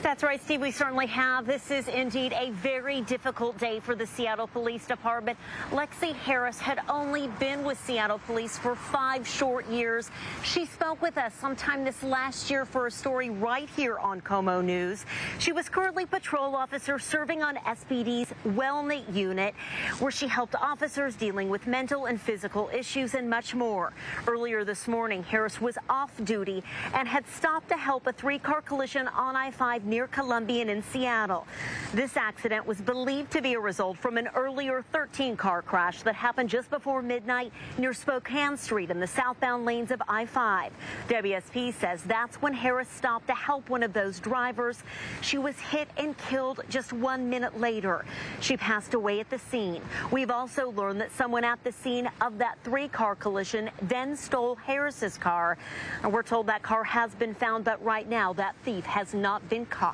That's right, Steve. We certainly have. This is indeed a very difficult day for the Seattle Police Department. Lexi Harris had only been with Seattle Police for 5 short years. She spoke with us sometime this last year for a story right here on KOMO News. She was currently patrol officer serving on SPD's Wellness unit, where she helped officers dealing with mental and physical issues and much more. Earlier this morning, Harris was off duty and had stopped to help a 3-car collision on I-5 near Columbian in Seattle. This accident was believed to be a result from an earlier 13-car crash that happened just before midnight near Spokane Street in the southbound lanes of I-5. WSP says that's when Harris stopped to help one of those drivers. She was hit and killed just 1 minute later. She passed away at the scene. We've also learned that someone at the scene of that 3-car collision then stole Harris's car. And we're told that car has been found, but right now that thief has not been caught.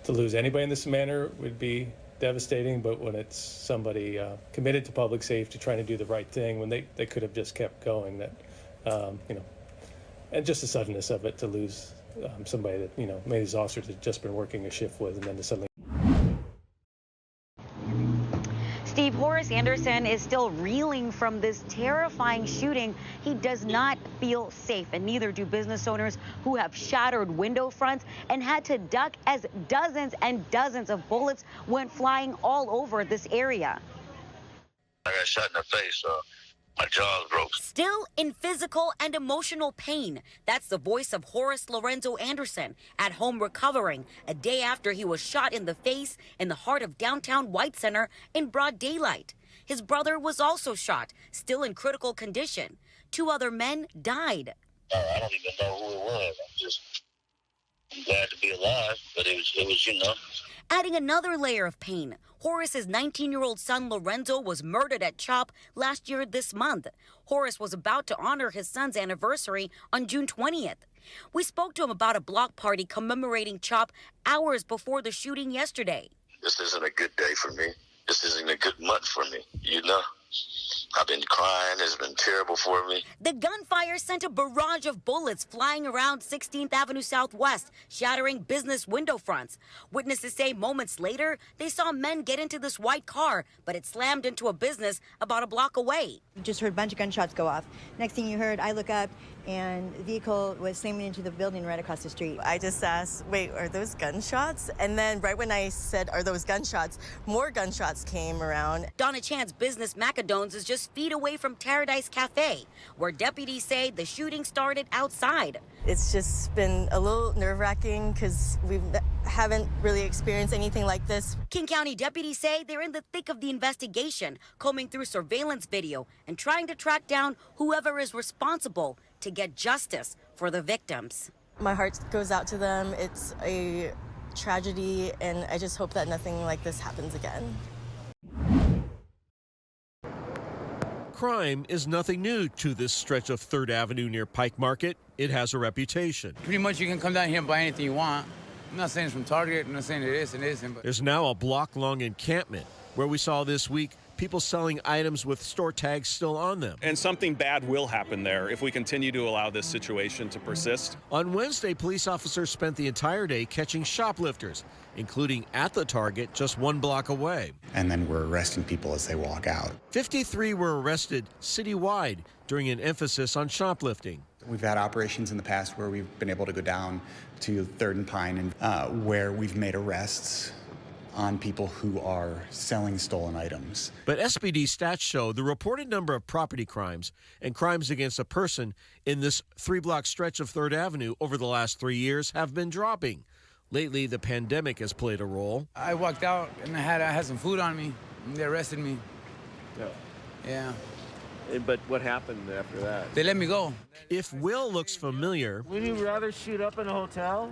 To lose anybody in this manner would be devastating, but when it's somebody committed to public safety, trying to do the right thing, when they could have just kept going, that, and just the suddenness of it to lose somebody that, maybe these officers had just been working a shift with, and then to suddenly. Steve, Horace Anderson is still reeling from this terrifying shooting. He does not feel safe, and neither do business owners who have shattered window fronts and had to duck as dozens and dozens of bullets went flying all over this area. I got shot in the face, so my jaw's broke. Still in physical and emotional pain. That's the voice of Horace Lorenzo Anderson, at home recovering a day after he was shot in the face in the heart of downtown White Center in broad daylight. His brother was also shot, still in critical condition. 2 other men died. I don't even know who it was. I'm glad to be alive, but it was. Adding another layer of pain, Horace's 19-year-old son Lorenzo was murdered at CHOP last year this month. Horace was about to honor his son's anniversary on June 20th. We spoke to him about a block party commemorating CHOP hours before the shooting yesterday. This isn't a good day for me. This isn't a good month for me, I've been crying. It's been terrible for me. The gunfire sent a barrage of bullets flying around 16th Avenue Southwest, shattering business window fronts. Witnesses say moments later, they saw men get into this white car, but it slammed into a business about a block away. You just heard a bunch of gunshots go off. Next thing you heard, I look up, and the vehicle was slamming into the building right across the street. I just asked, wait, are those gunshots? And then right when I said, are those gunshots, more gunshots came around. Donna Chan's business Macadones is just feet away from Paradise Cafe, where deputies say the shooting started outside. It's just been a little nerve-wracking because we haven't really experienced anything like this. King County deputies say they're in the thick of the investigation, combing through surveillance video and trying to track down whoever is responsible to get justice for the victims. My heart goes out to them. It's a tragedy, and I just hope that nothing like this happens again. Crime is nothing new to this stretch of 3rd Avenue near Pike Market. It has a reputation. Pretty much you can come down here and buy anything you want. I'm not saying it's from Target, I'm not saying it is and it isn't. But there's now a block-long encampment where we saw this week people selling items with store tags still on them. And something bad will happen there if we continue to allow this situation to persist. On Wednesday, police officers spent the entire day catching shoplifters, including at the Target just 1 block away. And then we're arresting people as they walk out. 53 were arrested citywide during an emphasis on shoplifting. We've had operations in the past where we've been able to go down to 3rd and Pine and where we've made arrests on people who are selling stolen items. But SPD stats show the reported number of property crimes and crimes against a person in this 3-block stretch of 3rd Avenue over the last 3 years have been dropping. Lately, the pandemic has played a role. I walked out and I had some food on me, and they arrested me. Yeah. But what happened after that? They let me go. If Will looks familiar, would you rather shoot up in a hotel?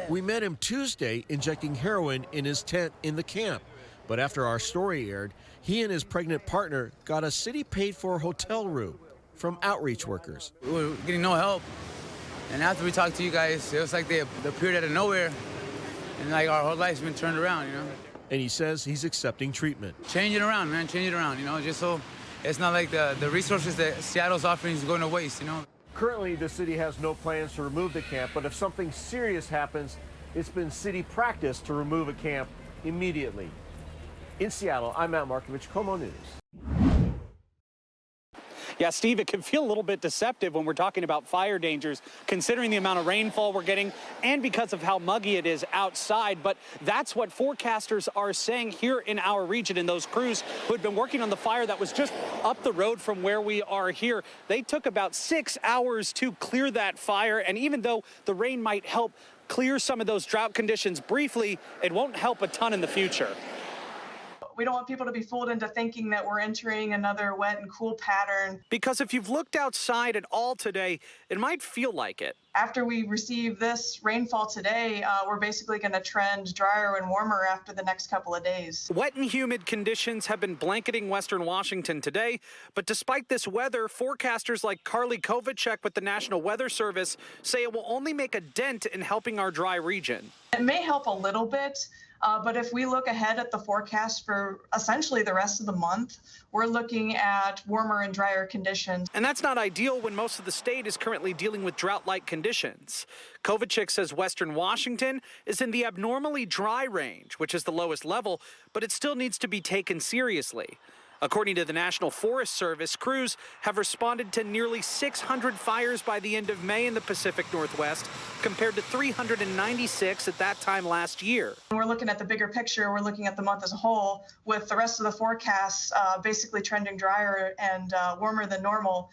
We met him Tuesday injecting heroin in his tent in the camp. But after our story aired, he and his pregnant partner got a city-paid-for hotel room from outreach workers. We were getting no help. And after we talked to you guys, it was like they appeared out of nowhere. And like our whole life's been turned around, And he says he's accepting treatment. Change it around, man, change it around, just so it's not like the resources that Seattle's offering is going to waste, Currently, the city has no plans to remove the camp, but if something serious happens, it's been city practice to remove a camp immediately. In Seattle, I'm Matt Markovich, KOMO News. Yeah, Steve, it can feel a little bit deceptive when we're talking about fire dangers, considering the amount of rainfall we're getting and because of how muggy it is outside. But that's what forecasters are saying here in our region. And those crews who had been working on the fire that was just up the road from where we are here, they took about 6 hours to clear that fire. And even though the rain might help clear some of those drought conditions briefly, it won't help a ton in the future. We don't want people to be fooled into thinking that we're entering another wet and cool pattern. Because if you've looked outside at all today, it might feel like it. After we receive this rainfall today, we're basically going to trend drier and warmer after the next couple of days. Wet and humid conditions have been blanketing western Washington today, but despite this weather, forecasters like Carly Kovacek with the National Weather Service say it will only make a dent in helping our dry region. It may help a little bit, but if we look ahead at the forecast for essentially the rest of the month, we're looking at warmer and drier conditions. And that's not ideal when most of the state is currently dealing with drought-like conditions. Kovacek says western Washington is in the abnormally dry range, which is the lowest level, but it still needs to be taken seriously. According to the National Forest Service, crews have responded to nearly 600 fires by the end of May in the Pacific Northwest, compared to 396 at that time last year. We're looking at the bigger picture. We're looking at the month as a whole, with the rest of the forecasts basically trending drier and warmer than normal.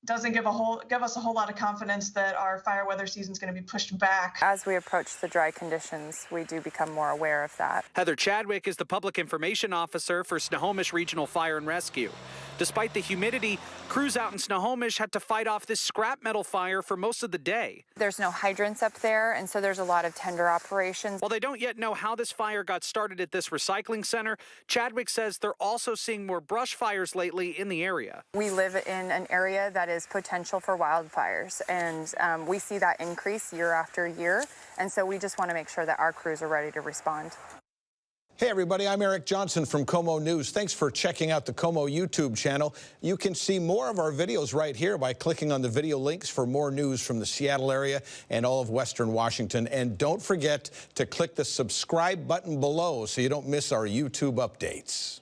Doesn't give us a whole lot of confidence that our fire weather season is going to be pushed back. As we approach the dry conditions, we do become more aware of that. Heather Chadwick is the Public Information Officer for Snohomish Regional Fire and Rescue. Despite the humidity, crews out in Snohomish had to fight off this scrap metal fire for most of the day. There's no hydrants up there, and so there's a lot of tender operations. While they don't yet know how this fire got started at this recycling center, Chadwick says they're also seeing more brush fires lately in the area. We live in an area that is potential for wildfires, and we see that increase year after year, and so we just want to make sure that our crews are ready to respond. Hey everybody, I'm Eric Johnson from KOMO News. Thanks for checking out the KOMO YouTube channel. You can see more of our videos right here by clicking on the video links for more news from the Seattle area and all of Western Washington. And don't forget to click the subscribe button below so you don't miss our YouTube updates.